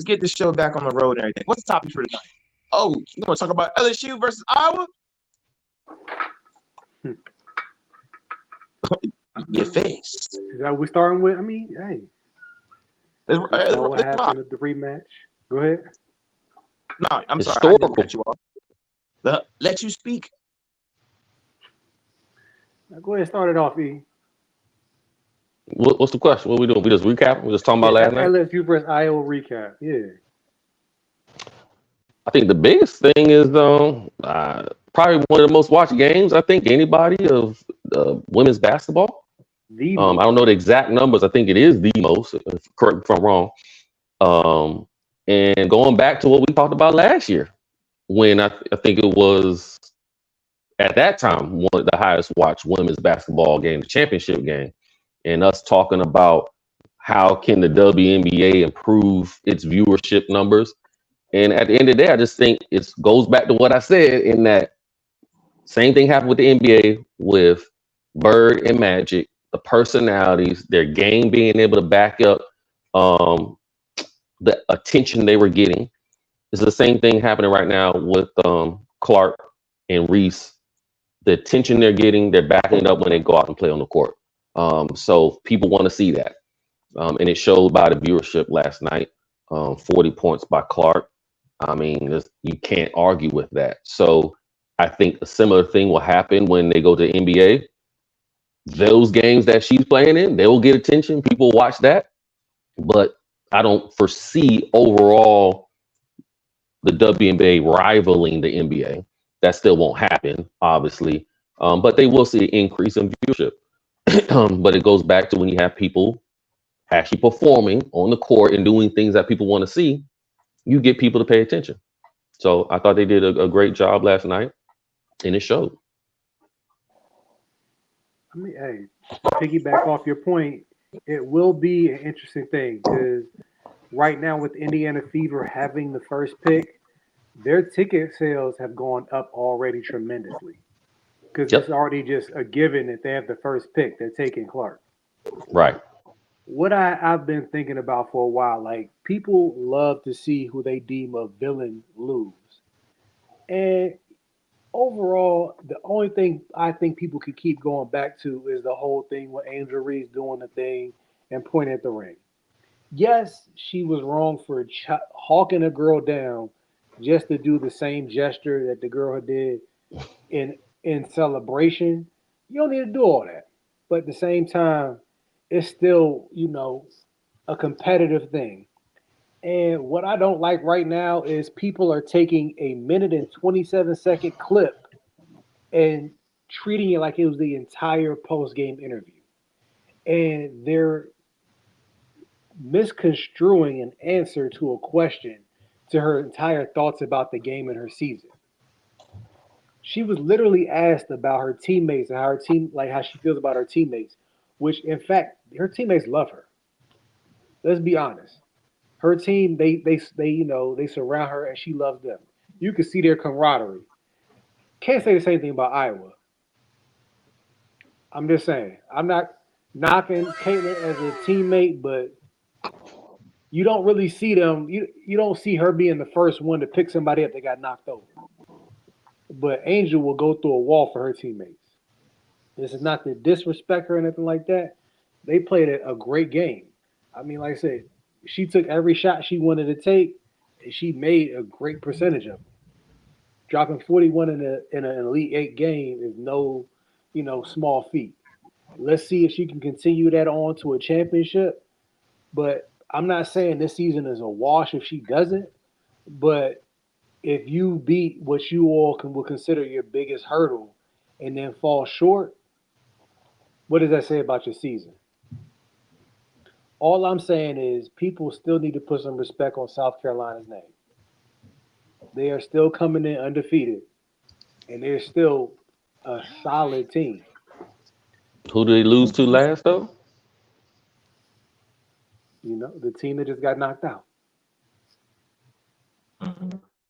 Let's get this show back on the road and everything. What's the topic for tonight? Oh, you want to talk about LSU versus Iowa? Your face. Is that what we're starting with? I mean, hey. That's what happened at the rematch. Go ahead. No, I'm sorry. I didn't cut you off. Let you speak. Now go ahead and start it off, E. What's the question? What are we doing? We just recapping? We just talking about last night? LSU versus Iowa recap. Yeah. I think the biggest thing is probably one of the most watched games, I think, anybody of women's basketball. I don't know the exact numbers. I think it is the most. Correct me if I'm wrong. And going back to what we talked about last year, when I think it was at that time one of the highest watched women's basketball game, the championship game, and us talking about how can the WNBA improve its viewership numbers. And at the end of the day, I just think it goes back to what I said in that same thing happened with the NBA with Bird and Magic, the personalities, their game being able to back up the attention they were getting. It's the same thing happening right now with Clark and Reese. The attention they're getting, they're backing it up when they go out and play on the court. So people want to see that. And it showed by the viewership last night, 40 points by Clark. I mean, you can't argue with that. So I think a similar thing will happen when they go to the NBA. Those games that she's playing in, they will get attention. People watch that. But I don't foresee overall the WNBA rivaling the NBA. That still won't happen, obviously. But they will see an increase in viewership. But it goes back to when you have people actually performing on the court and doing things that people want to see, you get people to pay attention. So I thought they did a great job last night, and it showed. I mean, hey, piggyback off your point, it will be an interesting thing because right now with Indiana Fever having the first pick, their ticket sales have gone up already tremendously because it's already just a given that they have the first pick. They're taking Clark. Right. What I've been thinking about for a while, like people love to see who they deem a villain lose. And overall, the only thing I think people can keep going back to is the whole thing with Angel Reese doing the thing and pointing at the ring. Yes, she was wrong for hawking a girl down just to do the same gesture that the girl did in celebration. You don't need to do all that. But at the same time, it's still, a competitive thing. And what I don't like right now is people are taking a minute and 27-second clip and treating it like it was the entire post-game interview. And they're misconstruing an answer to a question to her entire thoughts about the game and her season. She was literally asked about her teammates and how she feels about her teammates, which in fact her teammates love her. Let's be honest. Her team, they surround her and she loves them. You can see their camaraderie. Can't say the same thing about Iowa. I'm just saying. I'm not knocking Caitlin as a teammate, but you don't really see them. You don't see her being the first one to pick somebody up that got knocked over. But Angel will go through a wall for her teammates. This is not to disrespect her or anything like that. They played a great game. I mean, like I said, she took every shot she wanted to take, and she made a great percentage of them. Dropping 41 in an Elite Eight game is no, small feat. Let's see if she can continue that on to a championship. But I'm not saying this season is a wash if she doesn't. But if you beat what you all will consider your biggest hurdle and then fall short, what does that say about your season? All I'm saying is people still need to put some respect on South Carolina's name. They are still coming in undefeated, and they're still a solid team. Who did they lose to last, though? The team that just got knocked out.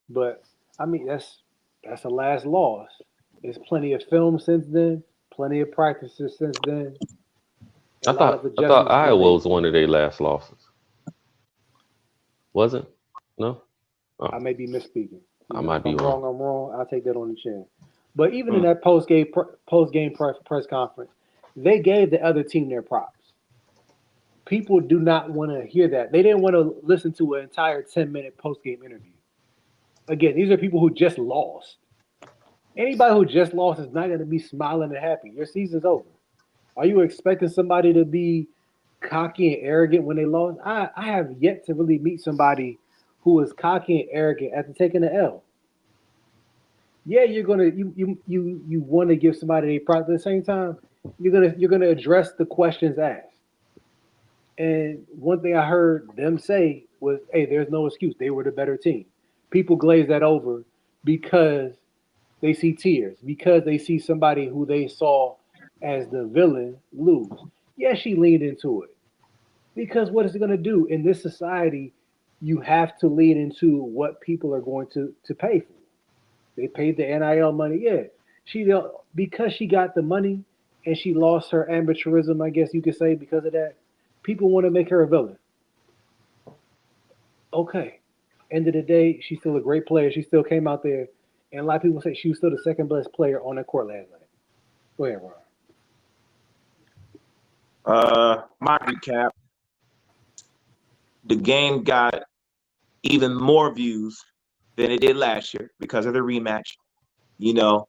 But, I mean, that's a last loss. There's plenty of film since then, plenty of practices since then. I thought Iowa was one of their last losses. Wasn't? No. I may be misspeaking. I might If be I'm wrong. wrong. I'm wrong. I'll take that on the chin. But even in that post game press conference, they gave the other team their props. People do not want to hear that. They didn't want to listen to an entire 10-minute post game interview. Again, these are people who just lost. Anybody who just lost is not going to be smiling and happy. Your season's over. Are you expecting somebody to be cocky and arrogant when they lost? I have yet to really meet somebody who is cocky and arrogant after taking an L. Yeah, you want to give somebody a props, at the same time, you're gonna address the questions asked. And one thing I heard them say was, "Hey, there's no excuse. They were the better team." People glaze that over because they see tears, because they see somebody who they saw as the villain lose. Yeah, she leaned into it. Because what is it going to do in this society? You have to lean into what people are going to pay for. They paid the NIL money. Yeah, because she got the money and she lost her amateurism, I guess you could say, because of that. People want to make her a villain. Okay. End of the day, she's still a great player. She still came out there, and a lot of people say she was still the second best player on the court last night. Go ahead, Ron. My recap: the game got even more views than it did last year because of the rematch. You know,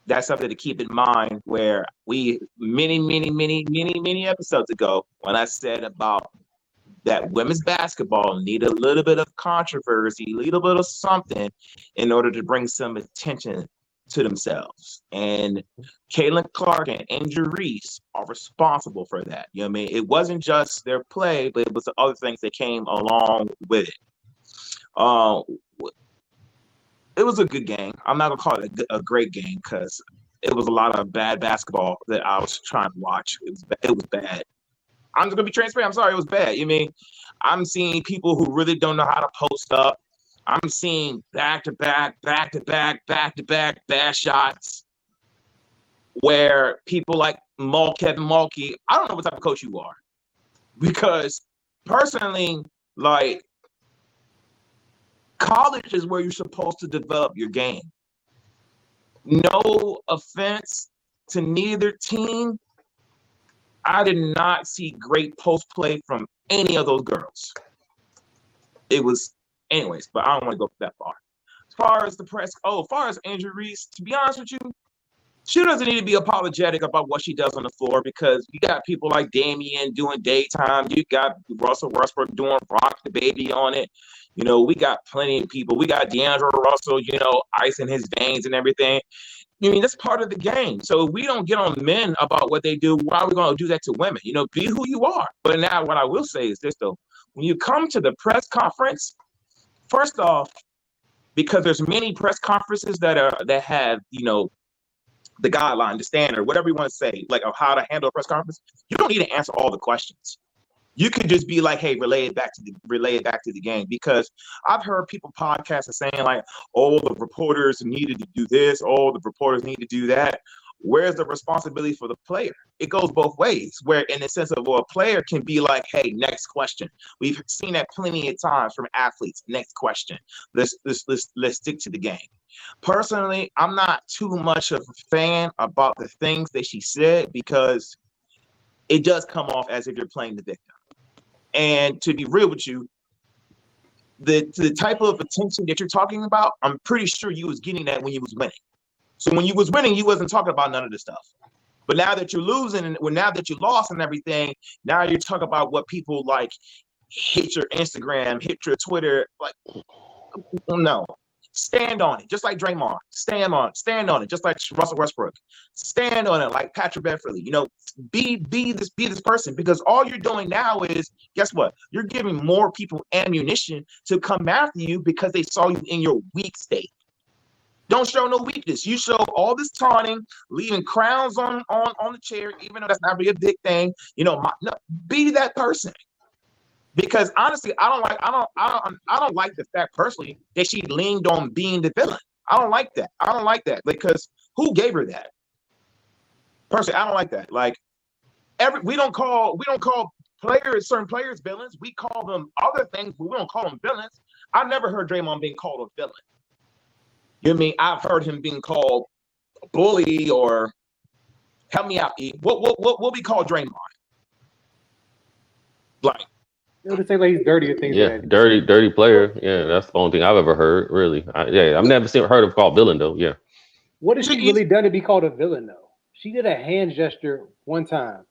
that's something to keep in mind. Where we many episodes ago, when I said about that women's basketball need a little bit of controversy, a little bit of something in order to bring some attention to themselves. And Caitlin Clark and Angel Reese are responsible for that. You know what I mean? It wasn't just their play, but it was the other things that came along with it. It was a good game. I'm not gonna call it a great game because it was a lot of bad basketball that I was trying to watch. It was bad. I'm just gonna be transparent. I'm sorry, it was bad. You mean I'm seeing people who really don't know how to post up. I'm seeing back to back bad shots where people like Kevin Mulkey, I don't know what type of coach you are. Because personally, like, college is where you're supposed to develop your game. No offense to neither team. I did not see great post play from any of those girls. It was, anyways, but I don't want to go that far. As far as the press, as far as Angel Reese, to be honest with you, she doesn't need to be apologetic about what she does on the floor because you got people like Damian doing daytime. You got Russell Westbrook doing Rock the Baby on it. You know, we got plenty of people. We got D'Angelo Russell, ice in his veins and everything. I mean, that's part of the game. So if we don't get on men about what they do, why are we going to do that to women? Be who you are. But now what I will say is this, though. When you come to the press conference, first off, because there's many press conferences that have, the guideline, the standard, whatever you want to say, like of how to handle a press conference, you don't need to answer all the questions. You could just be like, hey, relay it back to the game. Because I've heard people podcasts saying like, oh, the reporters needed to do this, oh, the reporters need to do that. Where's the responsibility for the player? It goes both ways, where in the sense of, a player can be like, hey, next question. We've seen that plenty of times from athletes. Next question. Let's stick to the game. Personally, I'm not too much of a fan about the things that she said because it does come off as if you're playing the victim. And to be real with you, the type of attention that you're talking about, I'm pretty sure you was getting that when you was winning. So when you was winning, you wasn't talking about none of this stuff. But now that you're losing, and now that you lost and everything, now you're talking about what people like hit your Instagram, hit your Twitter. Like, no. Stand on it, just like Draymond. Stand on it, just like Russell Westbrook. Stand on it, like Patrick Beverley. Be this person, because all you're doing now is, guess what? You're giving more people ammunition to come after you because they saw you in your weak state. Don't show no weakness. You show all this taunting, leaving crowns on the chair, even though that's not really a big thing. Be that person. Because honestly, I don't like the fact personally that she leaned on being the villain. I don't like that because who gave her that? Personally, I don't like that. Like we don't call certain players villains. We call them other things, but we don't call them villains. I've never heard Draymond being called a villain. You know what I mean? I've heard him being called a bully or help me out, E. What we call Draymond? Like, It would say like he's dirty or things. Yeah, dirty player. Yeah, that's the only thing I've ever heard. Really, I've never heard of called villain though. Yeah. What has she really done to be called a villain though? She did a hand gesture one time.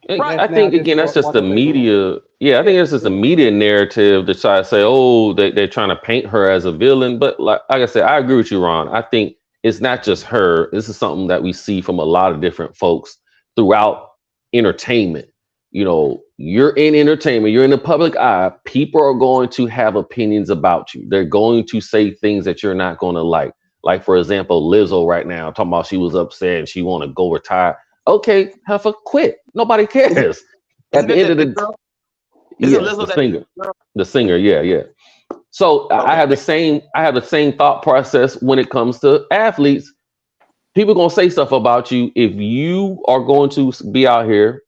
Right. I think again that's just the media. Yeah, I think it's just a media narrative to try to say, oh, they're trying to paint her as a villain. But like I said, I agree with you, Ron. I think it's not just her. This is something that we see from a lot of different folks throughout entertainment. You know, you're in entertainment, you're in the public eye. People are going to have opinions about you. They're going to say things that you're not going to like. Like, for example, Lizzo right now talking about she was upset and she want to go retire. Okay, have her quit. Nobody cares. At the end of the day, the singer, yeah. So I have the same thought process when it comes to athletes. People gonna say stuff about you. If you are going to be out here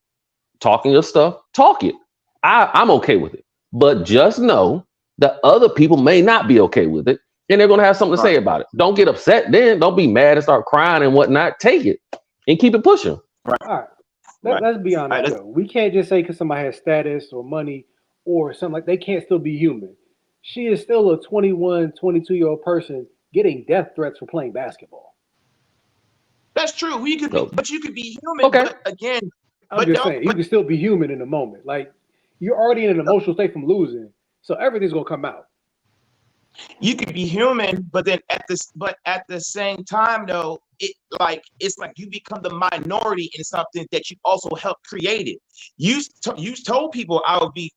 talking your stuff, talk it. I'm okay with it. But just know that other people may not be okay with it. And they're gonna have something to say about it. Don't get upset then. Don't be mad and start crying and whatnot. Take it and keep it pushing. Right. All right. Let's be honest though. We can't just say because somebody has status or money or something like they can't still be human. She is still a 21, 22-year-old person getting death threats for playing basketball. That's true. We could be, but you could be human. Okay. But again, I'm just saying, you can still be human in the moment. Like, you're already in an emotional state from losing, so everything's gonna come out. You could be human, but at the same time, though, it's like you become the minority in something that you also helped create it. You told people I'll take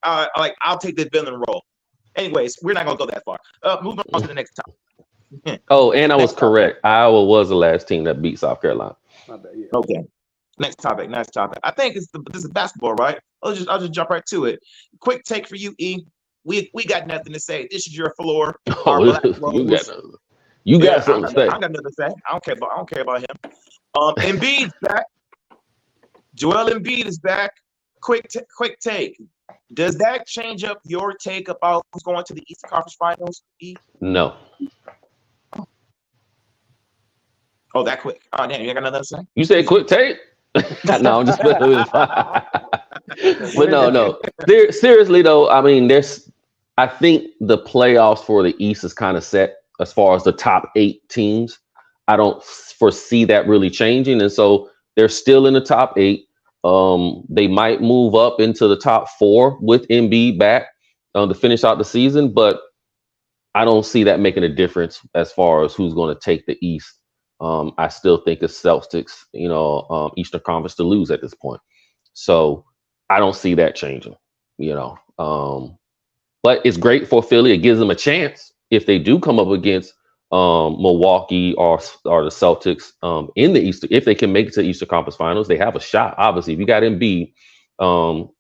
the villain role. Anyways, we're not gonna go that far. Moving on to the next topic. Oh, and I was correct. Iowa was the last team that beat South Carolina. My bad, yeah. Okay. Next topic. I think this is basketball, right? I'll just jump right to it. Quick take for you, E. We got nothing to say. This is your floor. You got something to say. I got nothing to say. I don't care about him. Embiid's back. Joel Embiid is back. Quick take. Does that change up your take about who's going to the Eastern Conference Finals, E? No. Oh, that quick. Oh, damn, you got nothing to say? You said quick take? No, I'm just but no. Seriously though, I mean, I think the playoffs for the East is kind of set as far as the top 8 teams. I don't foresee that really changing, and so they're still in the top 8. They might move up into the top 4 with Embiid back to finish out the season, but I don't see that making a difference as far as who's going to take the East. I still think it's Celtics, Eastern Conference to lose at this point. So I don't see that changing, but it's great for Philly. It gives them a chance if they do come up against Milwaukee or the Celtics in the East. If they can make it to the Eastern Conference Finals, they have a shot. Obviously, if you got Embiid,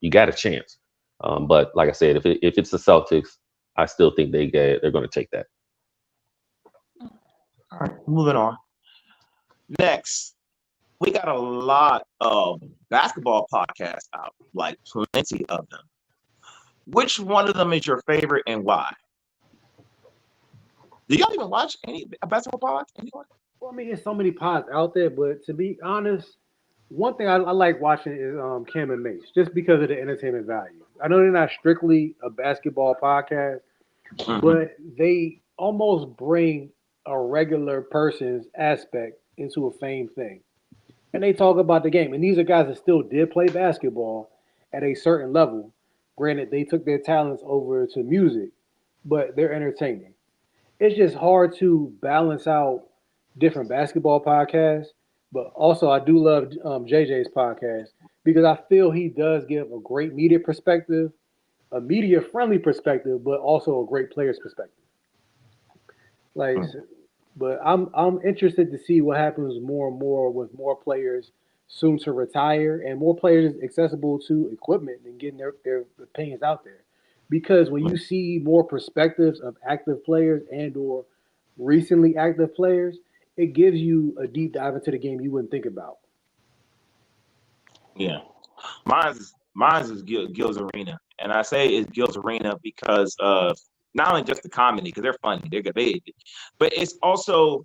you got a chance. But like I said, if it's the Celtics, I still think they're going to take that. All right, moving on. Next, we got a lot of basketball podcasts out, like plenty of them. Which one of them is your favorite and why? Do y'all even watch any basketball pods? Anyone? Well, I mean, there's so many pods out there, but to be honest, one thing I like watching is Cam and Mace, just because of the entertainment value. I know they're not strictly a basketball podcast, but they almost bring a regular person's aspect into a fame thing. And they talk about the game. And these are guys that still did play basketball at a certain level. Granted, they took their talents over to music, but they're entertaining. It's just hard to balance out different basketball podcasts. But also, I do love JJ's podcast because I feel he does give a great media perspective, a media-friendly perspective, but also a great player's perspective. But I'm interested to see what happens more and more with more players soon to retire and more players accessible to equipment and getting their opinions out there. Because when you see more perspectives of active players and or recently active players, it gives you a deep dive into the game you wouldn't think about. Yeah. Mine is Gil's Arena, and I say it's Gil's Arena because of not only just the comedy, because they're funny, they're good, but it's also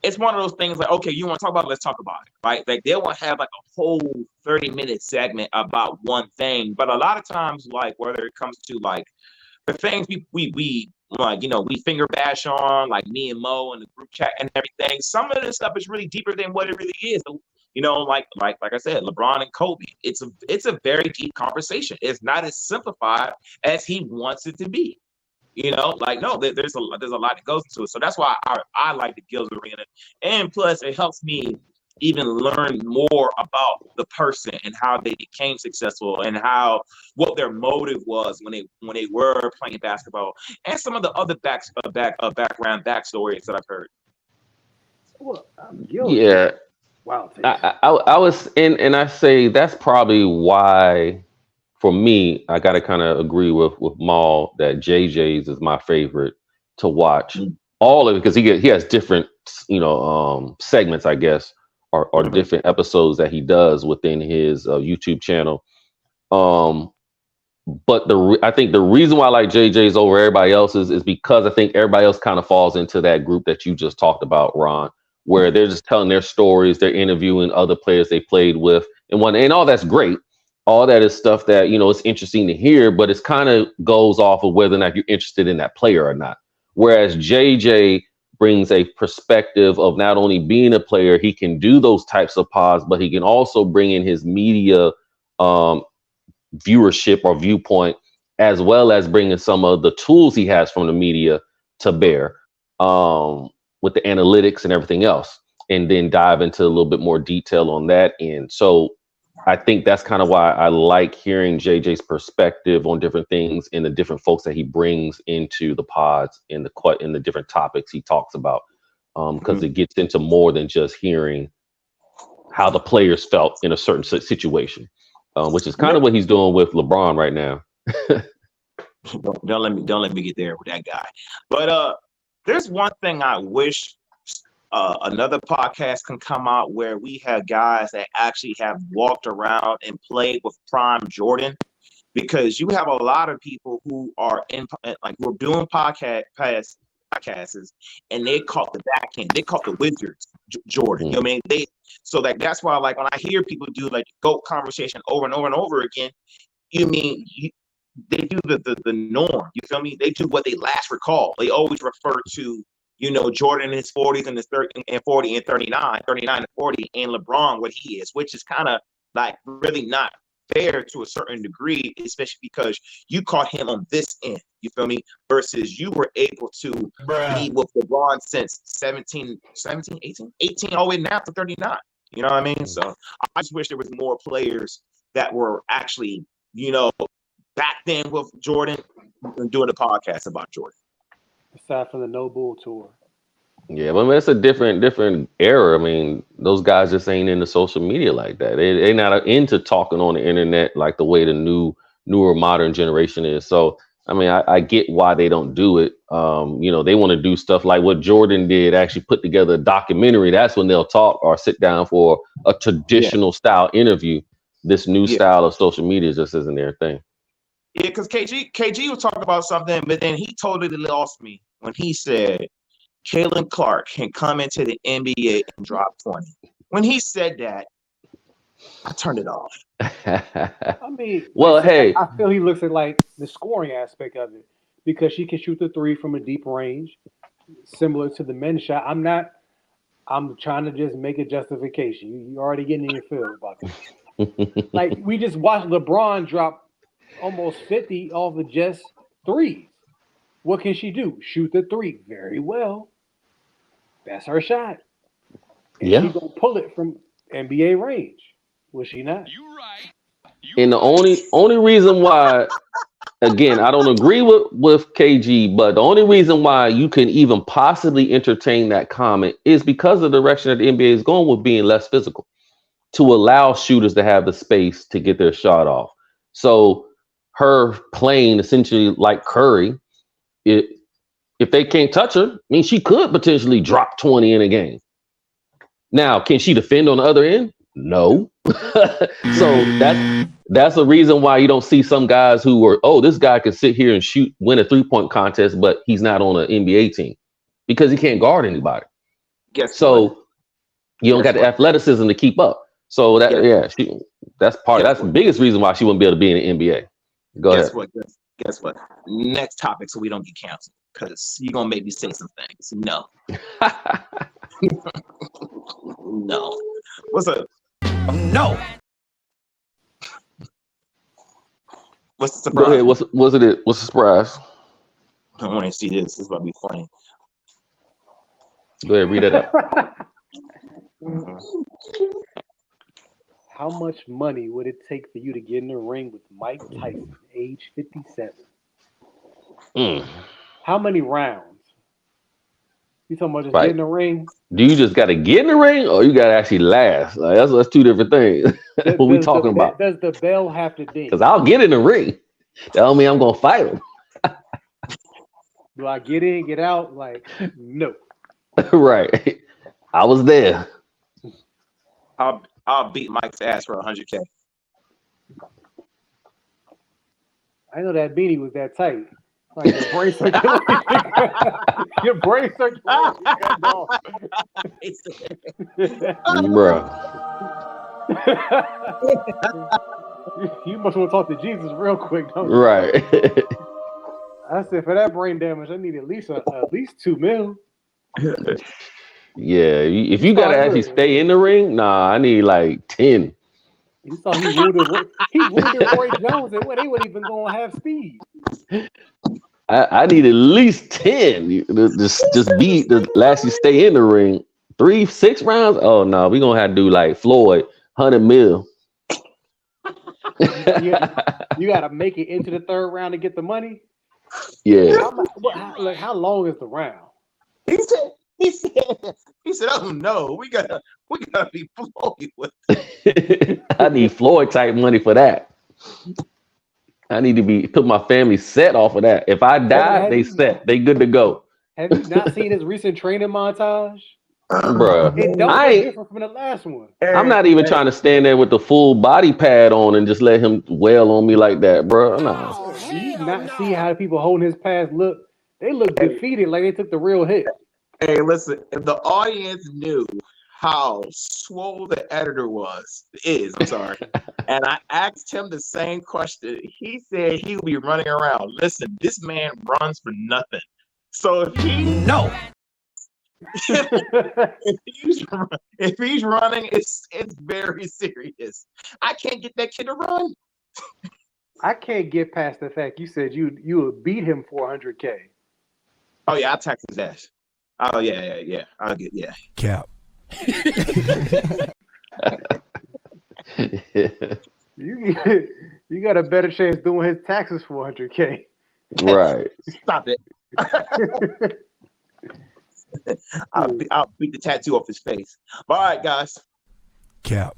it's one of those things like, okay, you want to talk about it, let's talk about it, right? Like they will have like a whole 30-minute segment about one thing, but a lot of times, like whether it comes to like the things we like, we finger bash on, like me and Mo and the group chat and everything. Some of this stuff is really deeper than what it really is. Like I said, LeBron and Kobe. It's a very deep conversation. It's not as simplified as he wants it to be. Like no, there's a lot that goes into it. So that's why I like the Gills Arena, and plus it helps me even learn more about the person and how they became successful and what their motive was when they were playing basketball, and some of the other background backstories that I've heard. Well, Yeah, wow. I was and I say that's probably why. For me, I gotta kind of agree with Maul that JJ's is my favorite to watch. All of it because he has different segments, I guess, or different episodes that he does within his YouTube channel. But I think the reason why I like JJ's over everybody else's is because I think everybody else kind of falls into that group that you just talked about, Ron, where they're just telling their stories, they're interviewing other players they played with, and all that's great. All that is stuff that, it's interesting to hear, but it's kind of goes off of whether or not you're interested in that player or not. Whereas JJ brings a perspective of not only being a player, he can do those types of pods, but he can also bring in his media viewership or viewpoint, as well as bringing some of the tools he has from the media to bear with the analytics and everything else, and then dive into a little bit more detail on that end. So I think that's kind of why I like hearing JJ's perspective on different things and the different folks that he brings into the pods and the different topics he talks about, because it gets into more than just hearing how the players felt in a certain situation, which is kind of what he's doing with LeBron right now. Don't let me get there with that guy. But there's one thing I wish another podcast can come out where we have guys that actually have walked around and played with prime Jordan, because you have a lot of people who are we're doing podcasts and they caught the back end, they caught the Wizards Jordan. You know what I mean? So that's why, like, when I hear people do like GOAT conversation over and over and over again, they do the norm. You feel me? They do what they last recall. They always refer to Jordan in his 40s and his 30 and 40 and 39 and 40, and LeBron what he is, which is kind of like really not fair to a certain degree, especially because you caught him on this end, you feel me, versus you were able to be with LeBron since 18 all the way now to 39. You know what I mean? So I just wish there was more players that were actually, back then with Jordan doing a podcast about Jordan. Aside from the No Bull tour. Yeah, but it's a different era. I mean, those guys just ain't into social media like that. They're not into talking on the internet like the way the newer modern generation is. So, I mean, I get why they don't do it. They want to do stuff like what Jordan did, actually put together a documentary. That's when they'll talk or sit down for a traditional style interview. This new style of social media just isn't their thing. Yeah, because KG was talking about something, but then he totally lost me when he said Caitlin Clark can come into the NBA and drop 20. When he said that, I turned it off. I mean, I feel he looks at like the scoring aspect of it, because she can shoot the three from a deep range, similar to the men's shot. I'm trying to just make a justification. You already getting in your feelings about this. Like, we just watched LeBron drop almost 50 off of just threes. What can she do? Shoot the three very well. That's her shot. And she gonna pull it from NBA range. Was she not? You right. And the only reason why, again, I don't agree with KG, but the only reason why you can even possibly entertain that comment is because of the direction that the NBA is going with being less physical, to allow shooters to have the space to get their shot off. So her playing essentially like Curry, if they can't touch her, I mean, she could potentially drop 20 in a game. Now, can she defend on the other end? No. So that's the reason why you don't see some guys who are, oh, this guy can sit here and win a 3-point contest, but he's not on an NBA team because he can't guard anybody. So you don't got the athleticism to keep up. So that's the biggest reason why she wouldn't be able to be in the NBA. Go ahead. Guess what? Next topic, so we don't get canceled, because you're gonna make me say some things. No. No. What's up? No. What's the surprise? Go ahead. What's the surprise? I want to see this. This is about to be funny. Go ahead, read that out. How much money would it take for you to get in the ring with Mike Tyson, age 57? How many rounds? You talking about just get in the ring? Do you just got to get in the ring, or you got to actually last? Like, that's two different things. What we talking about? Does the bell have to ding? Because I'll get in the ring. That don't mean I'm gonna fight him. Do I get in, get out? Like, no. Right. I was there. I'll beat Mike's ass for $100K. I know that beanie was that tight. Like your brain circulation. Your brain circulation. Bro. You must want to talk to Jesus real quick, don't you? Right. I said for that brain damage, I need at least $2 million. Yeah, if you gotta actually stay in the ring, nah, I need like 10. You saw he wounded Roy Jones, and they weren't even gonna have speed. I need at least 10. Just beat the last you stay in the ring. 3-6 rounds? Oh no, we gonna have to do like Floyd, 100 mil. You gotta make it into the third round to get the money. Yeah. How long is the round? He said, "Oh no, we gotta be Floyd with." I need Floyd type money for that. I need to put my family set off of that. If I die, they set. They good to go. Have you not seen his recent training montage? Bruh, It don't look different from the last one. I'm not even trying to stand there with the full body pad on and just let him wail on me like that, bro. No. Do you not see how the people holding his pads look? They look defeated, like they took the real hit. Hey, listen, if the audience knew how swole the editor I'm sorry, and I asked him the same question, he said he would be running around. Listen, this man runs for nothing. So if he's running, it's very serious. I can't get that kid to run. I can't get past the fact you said you would beat him for $100K. Oh yeah, I'll tax his ass. Oh yeah. I'll get Cap. You got a better chance doing his taxes for $100K. Right. Stop it. I'll beat the tattoo off his face. All right, guys. Cap.